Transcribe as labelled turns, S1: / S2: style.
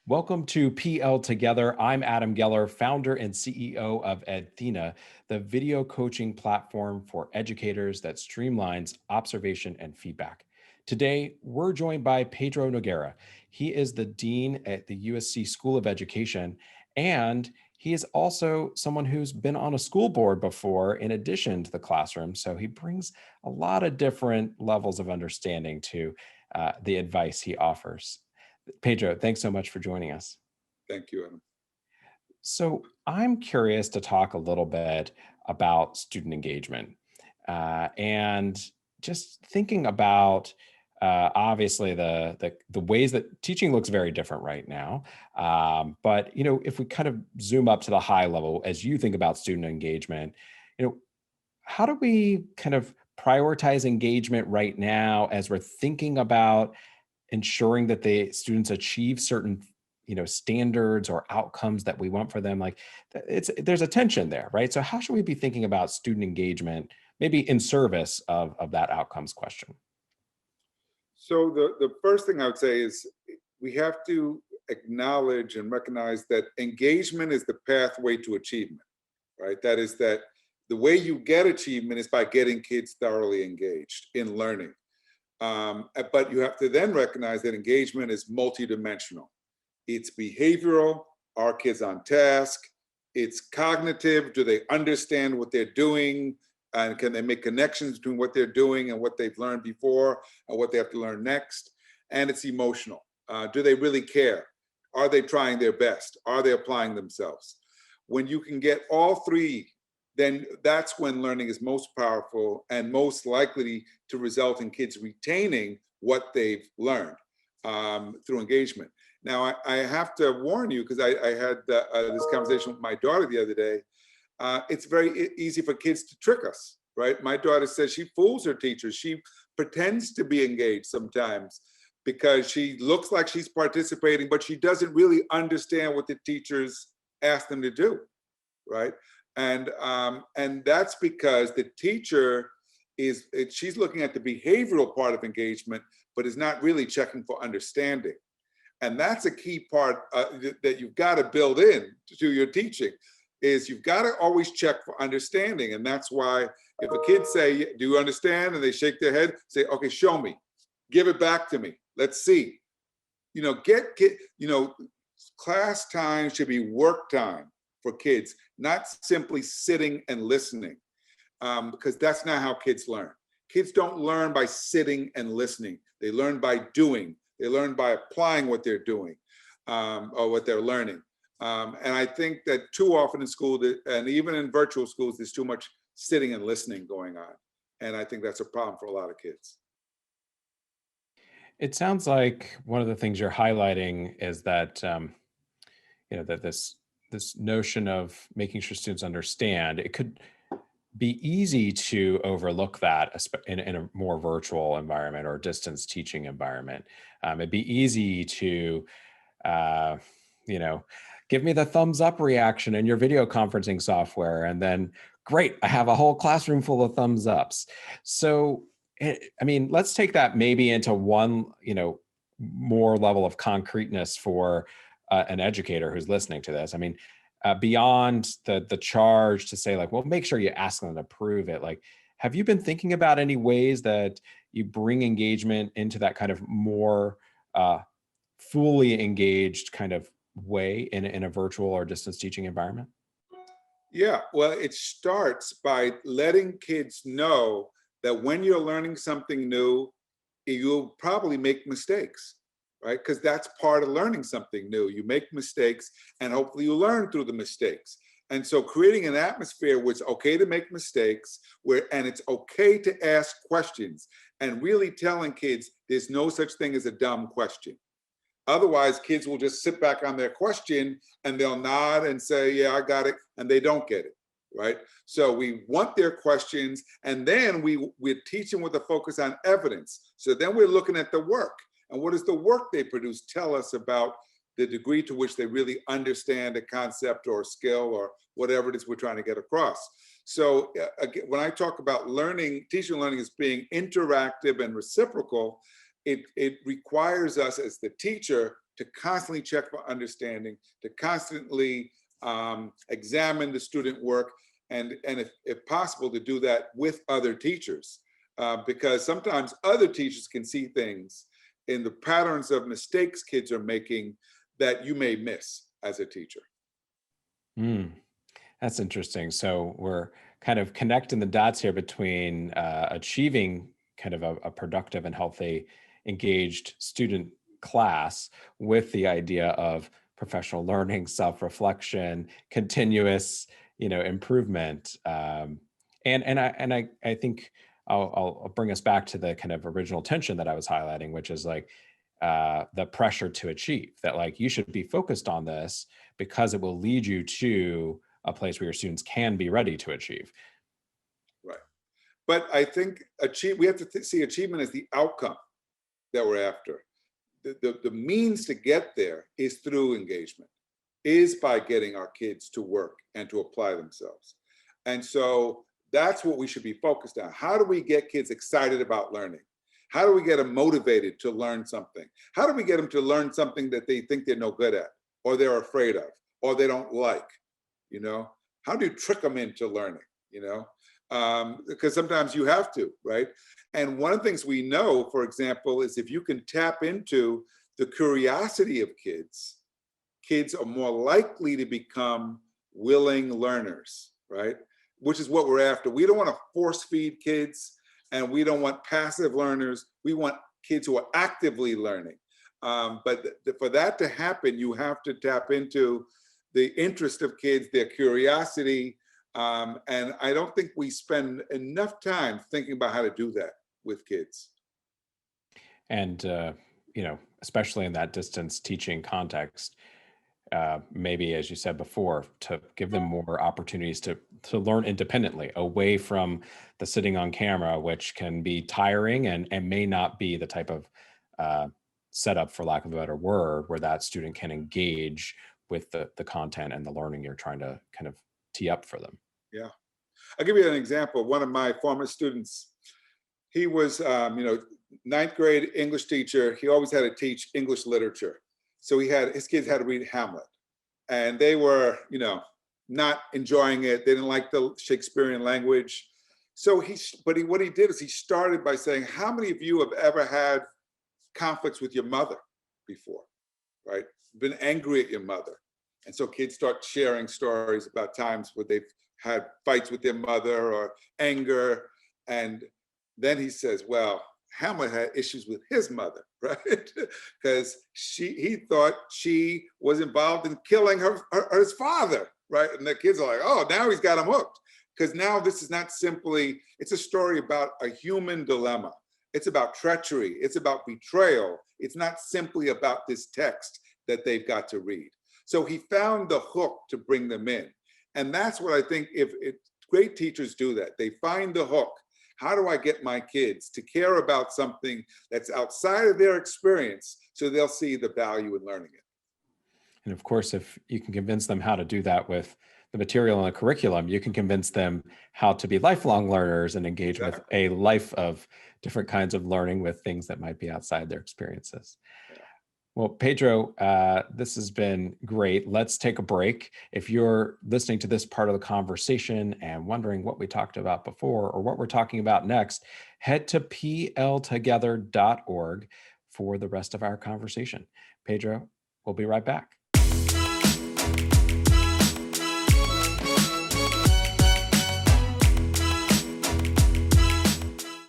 S1: Welcome to PL Together. I'm Adam Geller, founder and CEO of EdThena, the video coaching platform for educators that streamlines observation and feedback. Today, we're joined by Pedro Noguera. He is the dean at the USC School of Education, and he is also someone who's been on a school board before, in addition to the classroom. So he brings a lot of different levels of understanding to the advice he offers. Pedro, thanks so much for joining us.
S2: Thank you, Adam.
S1: So, I'm curious to talk a little bit about student engagement and just thinking about obviously the ways that teaching looks very different right now. But if we kind of zoom up to the high level, as you think about student engagement, you know, how do we kind of prioritize engagement right now as we're thinking about ensuring that the students achieve certain standards or outcomes that we want for them? Like there's a tension there, right? So how should we be thinking about student engagement maybe in service of that outcomes question?
S2: So the first thing I would say is we have to acknowledge and recognize that engagement is the pathway to achievement, right? That is that the way you get achievement is by getting kids thoroughly engaged in learning. But you have to then recognize that engagement is multidimensional. It's behavioral, are kids on task? It's cognitive, do they understand what they're doing? And can they make connections between what they're doing and what they've learned before and what they have to learn next? And it's emotional. Do they really care? Are they trying their best? Are they applying themselves? When you can get all three, then that's when learning is most powerful and most likely to result in kids retaining what they've learned through engagement. Now, I have to warn you, because I had this conversation with my daughter the other day. It's very easy for kids to trick us, right? My daughter says she fools her teachers. She pretends to be engaged sometimes because she looks like she's participating, but she doesn't really understand what the teachers ask them to do, right? And that's because the teacher she's looking at the behavioral part of engagement, but is not really checking for understanding. And that's a key part that you've got to build in to your teaching, is you've got to always check for understanding. And that's why if a kid say, do you understand? And they shake their head, say, okay, show me, give it back to me. Let's see. Class time should be work time for kids, not simply sitting and listening, because that's not how kids learn. Kids don't learn by sitting and listening. They learn by doing. They learn by applying what they're doing or what they're learning. And I think that too often in school, and even in virtual schools, there's too much sitting and listening going on. And I think that's a problem for a lot of kids.
S1: It sounds like one of the things you're highlighting is that that this notion of making sure students understand, it could be easy to overlook that in a more virtual environment or distance teaching environment. It'd be easy to, uh, you know, give me the thumbs up reaction in your video conferencing software, and then great, I have a whole classroom full of thumbs ups. So, I mean, let's take that maybe into one, more level of concreteness for an educator who's listening to this. I mean, beyond the charge to say like, well, make sure you ask them to prove it. Like, have you been thinking about any ways that you bring engagement into that kind of more fully engaged kind of way in a virtual or distance teaching environment?
S2: Yeah, well, it starts by letting kids know that when you're learning something new, you'll probably make mistakes, right? Because that's part of learning something new. You make mistakes and hopefully you learn through the mistakes. And so creating an atmosphere where it's okay to make mistakes, and it's okay to ask questions, and really telling kids there's no such thing as a dumb question. Otherwise, kids will just sit back on their question and they'll nod and say, yeah, I got it, and they don't get it, right? So we want their questions, and then we're teaching with a focus on evidence. So then we're looking at the work, and what does the work they produce tell us about the degree to which they really understand a concept or a skill or whatever it is we're trying to get across. So again, when I talk about learning, teaching and learning as being interactive and reciprocal, it requires us as the teacher to constantly check for understanding, to constantly examine the student work, and if possible, to do that with other teachers. Because sometimes other teachers can see things in the patterns of mistakes kids are making that you may miss as a teacher.
S1: Mm, that's interesting. So we're kind of connecting the dots here between achieving kind of a productive and healthy, engaged student class with the idea of professional learning, self-reflection, continuous, improvement. And I think I'll bring us back to the kind of original tension that I was highlighting, which is like the pressure to achieve. That like you should be focused on this because it will lead you to a place where your students can be ready to achieve.
S2: Right. But I think we have to see achievement as the outcome that we're after. The means to get there is through engagement, is by getting our kids to work and to apply themselves. And so that's what we should be focused on. How do we get kids excited about learning? How do we get them motivated to learn something? How do we get them to learn something that they think they're no good at, or they're afraid of, or they don't like? How do you trick them into learning? Because sometimes you have to, right? And one of the things we know, for example, is if you can tap into the curiosity of kids, kids are more likely to become willing learners, right? Which is what we're after. We don't want to force feed kids, and we don't want passive learners. We want kids who are actively learning. But for that to happen, you have to tap into the interest of kids, their curiosity. And I don't think we spend enough time thinking about how to do that with kids.
S1: And, especially in that distance teaching context, maybe, as you said before, to give them more opportunities to learn independently, away from the sitting on camera, which can be tiring and may not be the type of setup, for lack of a better word, where that student can engage with the content and the learning you're trying to kind of tee up for them.
S2: Yeah. I'll give you an example. One of my former students, he was, ninth grade English teacher. He always had to teach English literature. So his kids had to read Hamlet, and they were, not enjoying it. They didn't like the Shakespearean language. So what he did is he started by saying, how many of you have ever had conflicts with your mother before, right? Been angry at your mother. And so kids start sharing stories about times where they've had fights with their mother or anger. And then he says, well, Hamlet had issues with his mother, right? Because he thought she was involved in killing his father, right? And the kids are like, oh, now he's got him hooked. Because now this is not simply, it's a story about a human dilemma. It's about treachery. It's about betrayal. It's not simply about this text that they've got to read. So he found the hook to bring them in. And that's what I think, if great teachers do that, they find the hook. How do I get my kids to care about something that's outside of their experience so they'll see the value in learning it?
S1: And of course, if you can convince them how to do that with the material and the curriculum, you can convince them how to be lifelong learners and engage with a life of different kinds of learning with things that might be outside their experiences. Well, Pedro, this has been great. Let's take a break. If you're listening to this part of the conversation and wondering what we talked about before or what we're talking about next, head to pltogether.org for the rest of our conversation. Pedro, we'll be right back.